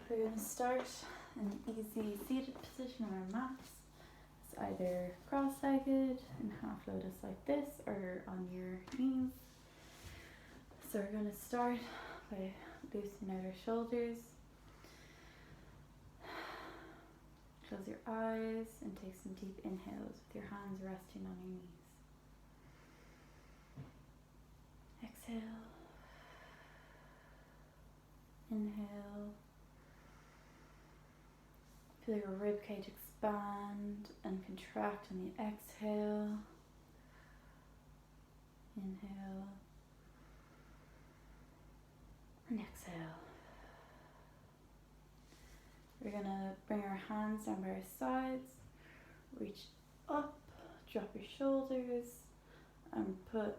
we're going to start in an easy seated position on our mats. It's either cross-legged and half lotus like this, or on your knees. So we're going to start by loosening out our shoulders. Close your eyes and take some deep inhales with your hands resting on your knees. Exhale. Inhale. Feel your ribcage expand and contract on the exhale. Inhale. And exhale. We're going to bring our hands down by our sides, reach up, drop your shoulders, and put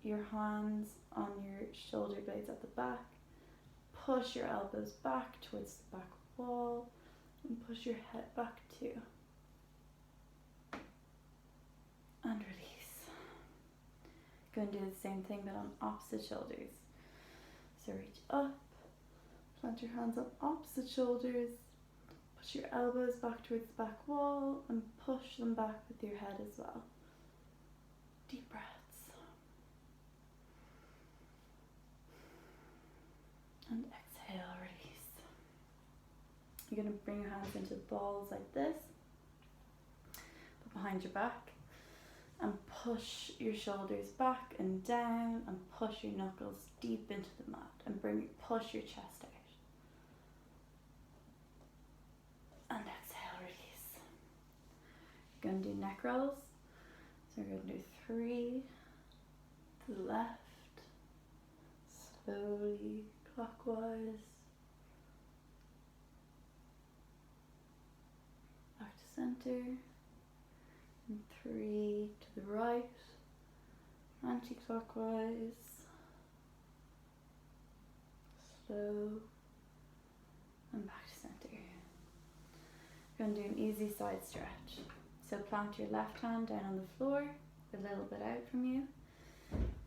your hands on your shoulder blades at the back. Push your elbows back towards the back wall, and push your head back too. And release. Going to do the same thing but on opposite shoulders. So reach up, plant your hands on opposite shoulders, push your elbows back towards the back wall and push them back with your head as well. Deep breaths. And exhale, release. You're going to bring your hands into balls like this, but behind your back, and push your shoulders back and down and push your knuckles deep into the mat and push your chest out. And exhale, release. You're going to do neck rolls. So we're going to do 3 to the left, slowly clockwise, back to center, and 3 to the right, anti-clockwise, slow, and back to center. We're going to do an easy side stretch. So plant your left hand down on the floor, a little bit out from you.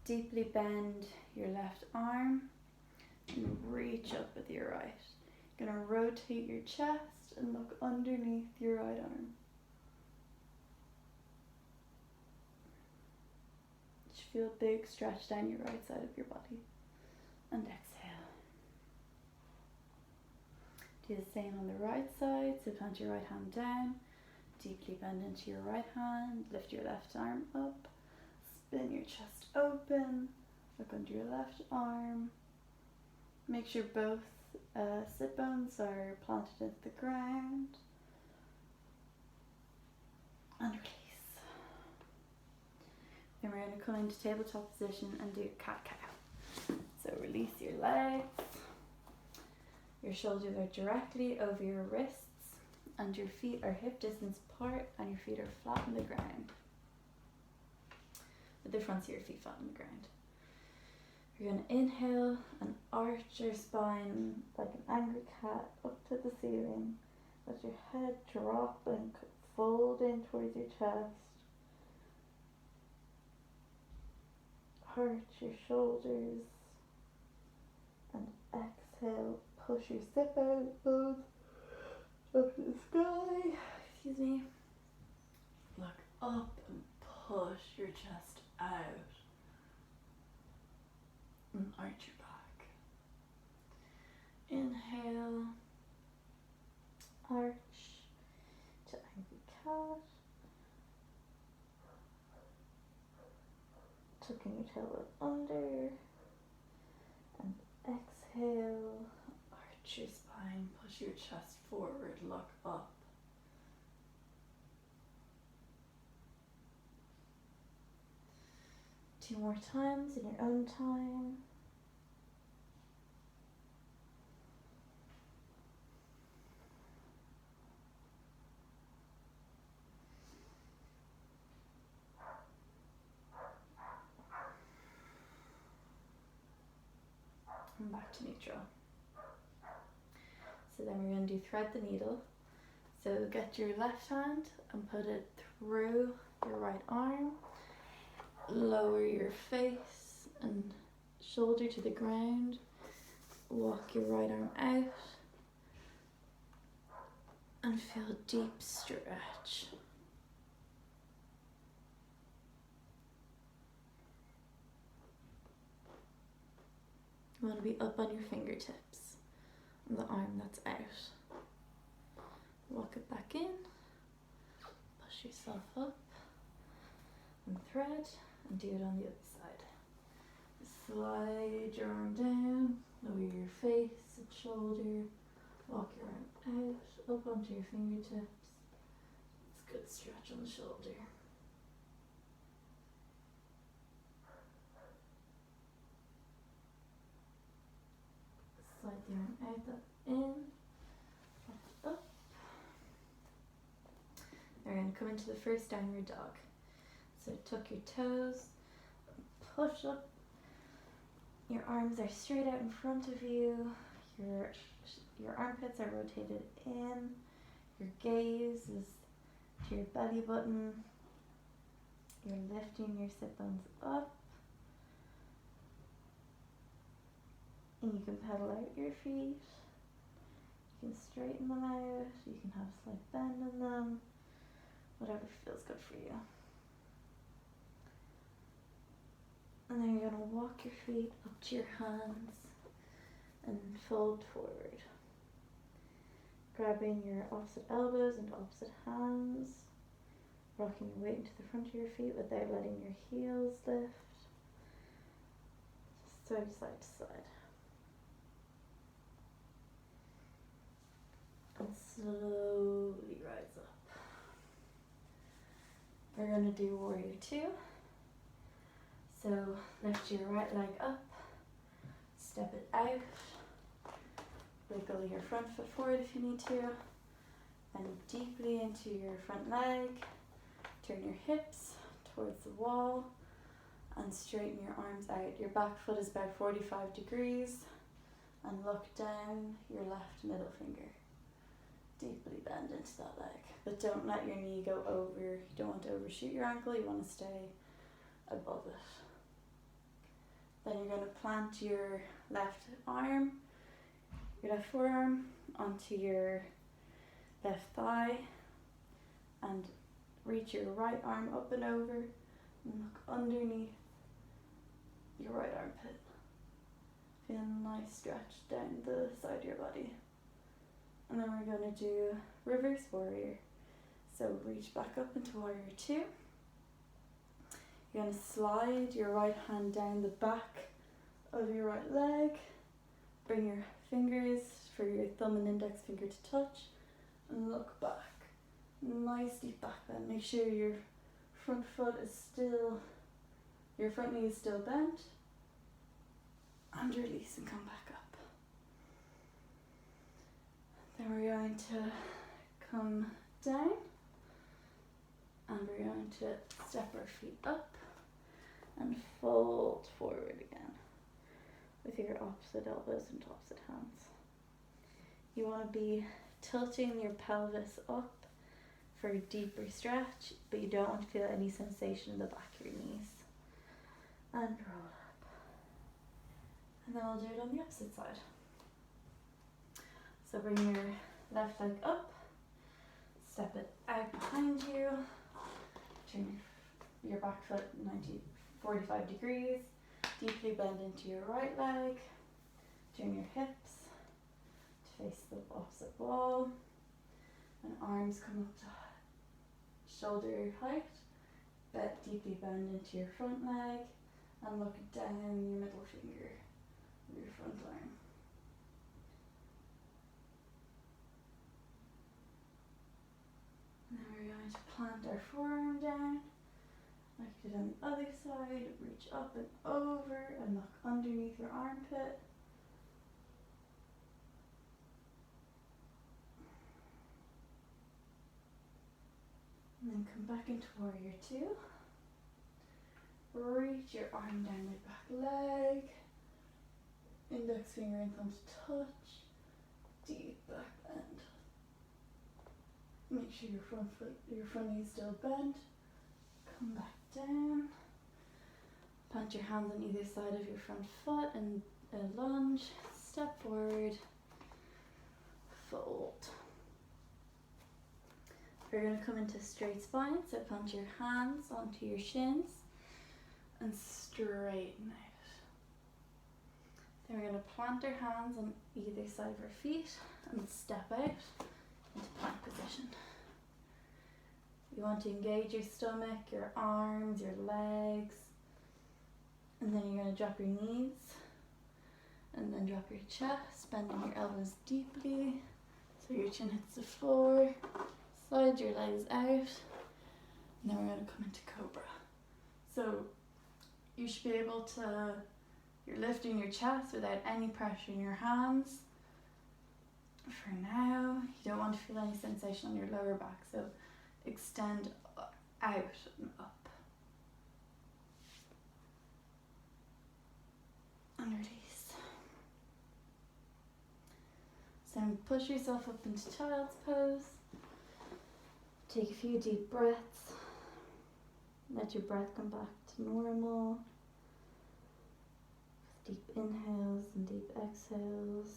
Deeply bend your left arm and reach up with your right. You're going to rotate your chest and look underneath your right arm. Just feel a big stretch down your right side of your body. And exhale. Do the same on the right side. So plant your right hand down. Deeply bend into your right hand. Lift your left arm up. Spin your chest open. Look under your left arm. Make sure both sit bones are planted into the ground. And release. Then we're going to come into tabletop position and do cat-cow. So release your legs. Your shoulders are directly over your wrists and your feet are hip distance apart and your feet are flat on the ground. With the fronts of your feet flat on the ground. You're going to inhale and arch your spine like an angry cat up to the ceiling. Let your head drop and fold in towards your chest. Arch your shoulders and exhale. Push your zip out both up to the sky. Excuse me. Look up and push your chest out. And arch your back. Inhale. Arch to angry cat. Tucking your tailbone under. And exhale. Arch your spine. Push your chest forward. Look up. Two more times in your own time. And back to neutral. So then we're going to do thread the needle. So get your left hand and put it through your right arm. Lower your face and shoulder to the ground. Walk your right arm out. And feel a deep stretch. You want to be up on your fingertips on the arm that's out. Walk it back in, push yourself up and thread, and do it on the other side. Slide your arm down, lower your face and shoulder, walk your arm out, up onto your fingertips. It's a good stretch on the shoulder. Slide the arm out, that in, up. We're going to come into the first downward dog. So tuck your toes, push up. Your arms are straight out in front of you. Your armpits are rotated in. Your gaze is to your belly button. You're lifting your sit bones up. And you can pedal out your feet. You can straighten them out. You can have a slight bend in them. Whatever feels good for you. And then you're going to walk your feet up to your hands and fold forward. Grabbing your opposite elbows into opposite hands. Rocking your weight into the front of your feet without letting your heels lift. Just side to side. And slowly rise up. We're going to do warrior two. So lift your right leg up, step it out, wiggle your front foot forward if you need to, and deeply into your front leg. Turn your hips towards the wall and straighten your arms out. Your back foot is about 45 degrees, and look down your left middle finger. Deeply bend into that leg, but don't let your knee go over. You don't want to overshoot your ankle, you want to stay above it. Then you're going to plant your left arm, your left forearm onto your left thigh and reach your right arm up and over and look underneath your right armpit. Feel a nice stretch down the side of your body. And then we're going to do reverse warrior. So reach back up into warrior two. You're going to slide your right hand down the back of your right leg. Bring your fingers for your thumb and index finger to touch and look back. Nice deep back bend. Make sure your front foot is still, your front knee is still bent. And release and come back up. Then we're going to come down and we're going to step our feet up and fold forward again with your opposite elbows and opposite hands. You want to be tilting your pelvis up for a deeper stretch, but you don't want to feel any sensation in the back of your knees. And roll up. And then we'll do it on the opposite side. So bring your left leg up, step it out behind you, turn your back foot 45 degrees, deeply bend into your right leg, turn your hips to face the opposite wall, and arms come up to shoulder height, deeply bend into your front leg, and look down your middle finger of your front arm. And then we're going to plant our forearm down, like you did on the other side. Reach up and over and look underneath your armpit. And then come back into warrior two. Reach your arm down your back leg. Index finger and thumb to touch. Deep back bend. Make sure your front knee is still bent. Come back down. Plant your hands on either side of your front foot and a lunge. Step forward. Fold. We're going to come into straight spine, so plant your hands onto your shins and straighten out. Then we're going to plant our hands on either side of our feet and step out into plank position. You want to engage your stomach, your arms, your legs, and then you're going to drop your knees and then drop your chest, bending your elbows deeply so your chin hits the floor. Slide your legs out, and then we're going to come into Cobra. So you should be able to, you're lifting your chest without any pressure in your hands. For now, you don't want to feel any sensation on your lower back, so extend out and up. And release. So push yourself up into child's pose. Take a few deep breaths. Let your breath come back to normal. Deep inhales and deep exhales.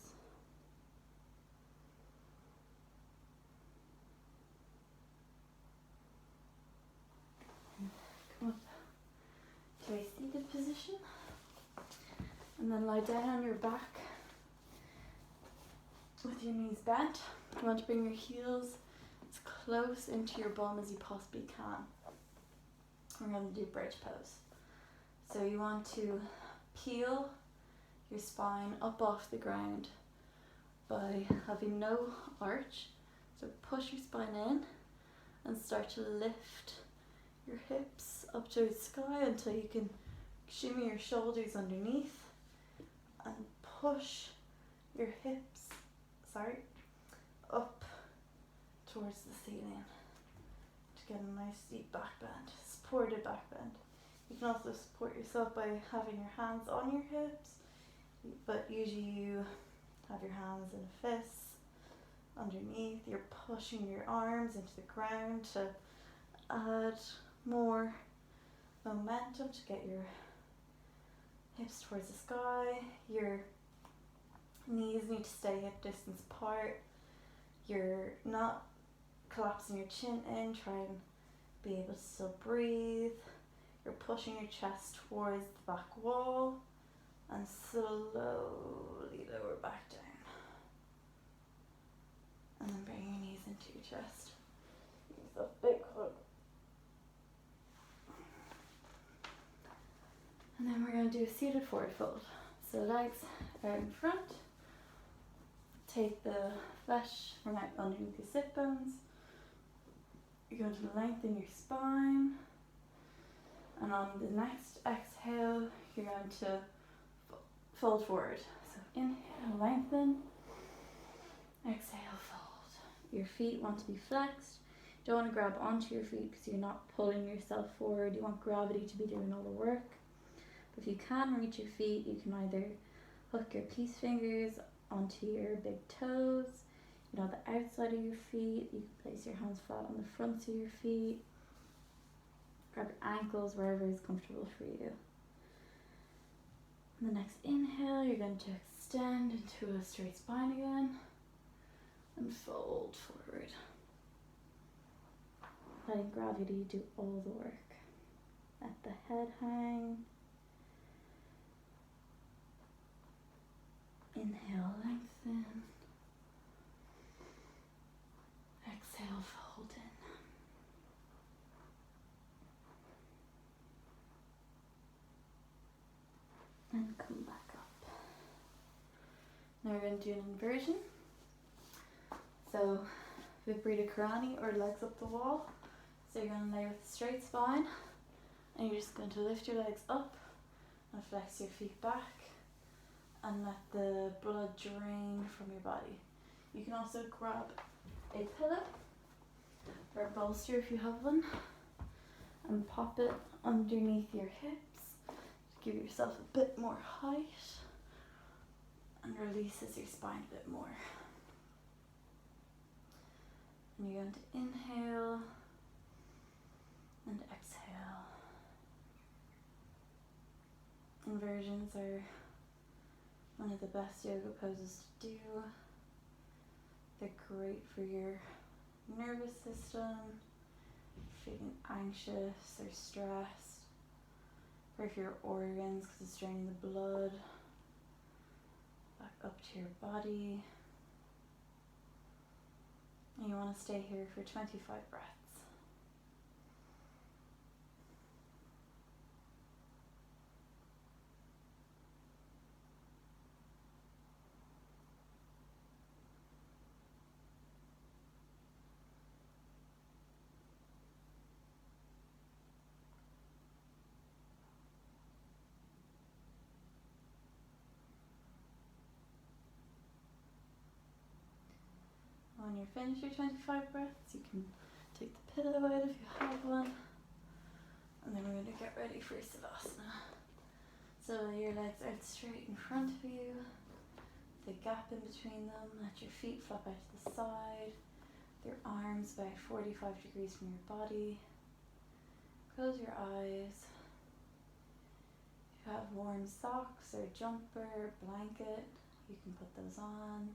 And come up to a seated position. And then lie down on your back with your knees bent. You want to bring your heels as close into your bum as you possibly can. We're going to do bridge pose. So you want to peel your spine up off the ground by having no arch. So push your spine in and start to lift your hips up to the sky until you can shimmy your shoulders underneath and push your hips, up towards the ceiling to get a nice deep back bend, supported back bend. You can also support yourself by having your hands on your hips, but usually you have your hands in a fist underneath. You're pushing your arms into the ground to add more momentum to get your hips towards the sky. Your knees need to stay hip distance apart. You're not collapsing your chin in, try and be able to still breathe. You're pushing your chest towards the back wall and slowly lower back down. And then bring your knees into your chest. Use a big hug. And then we're going to do a seated forward fold. So legs are in front. Take the flesh from out underneath your sit bones. You're going to lengthen your spine. And on the next exhale, you're going to fold forward. So inhale, lengthen. Exhale, fold. Your feet want to be flexed. You don't want to grab onto your feet because you're not pulling yourself forward. You want gravity to be doing all the work. But if you can reach your feet, you can either hook your peace fingers onto your big toes, the outside of your feet. You can place your hands flat on the fronts of your feet. Grab your ankles wherever is comfortable for you. On the next inhale, you're going to extend into a straight spine again and fold forward. Letting gravity do all the work. Let the head hang. Inhale, lengthen. Exhale, fold in. And come back up. Now we're going to do an inversion. So Viparita Karani, or legs up the wall. So you're going to lay with a straight spine and you're just going to lift your legs up and flex your feet back and let the blood drain from your body. You can also grab a pillow or a bolster if you have one and pop it underneath your hips to give yourself a bit more height and releases your spine a bit more. And you're going to inhale and exhale. Inversions are one of the best yoga poses to do. They're great for your nervous system, feeling anxious or stressed, or if your organs, because it's draining the blood back up to your body. And you want to stay here for 25 breaths. When you're finished your 25 breaths, you can take the pillow out if you have one. And then we're going to get ready for Savasana. So your legs out straight in front of you, the gap in between them, let your feet flop out to the side, your arms about 45 degrees from your body. Close your eyes. If you have warm socks or jumper or blanket, you can put those on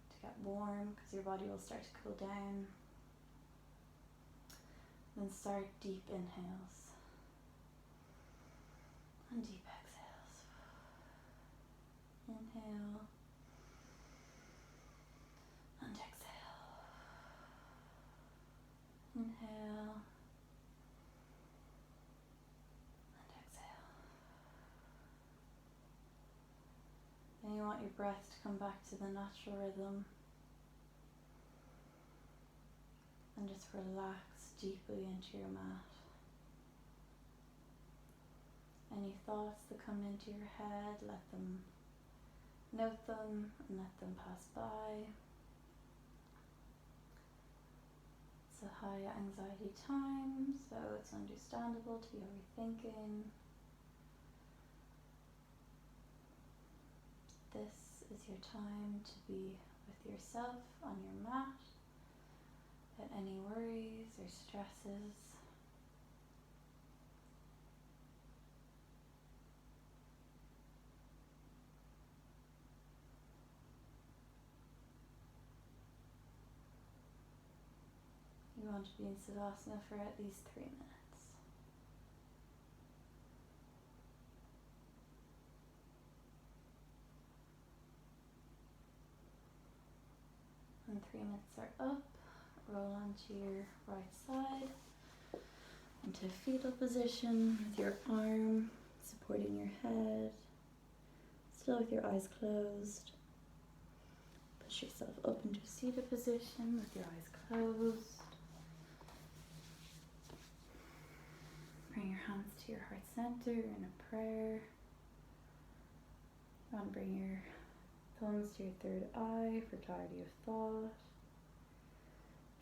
to get warm, because your body will start to cool down. Then start deep inhales and deep exhales. Inhale and exhale. Inhale and exhale. Then you want your breath to come back to the natural rhythm. And just relax deeply into your mat. Any thoughts that come into your head, note them and let them pass by. It's a high anxiety time, so it's understandable to be overthinking. This is your time to be with yourself on your mat. Without any worries or stresses. You want to be in Savasana for at least 3 minutes. When 3 minutes are up, roll onto your right side into fetal position with your arm supporting your head, still with your eyes closed. Push yourself up into seated position with your eyes closed. Bring your hands to your heart center in a prayer. You want to bring your thumbs to your third eye for clarity of thought,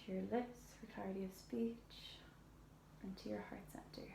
to your lips for clarity of speech, and to your heart center.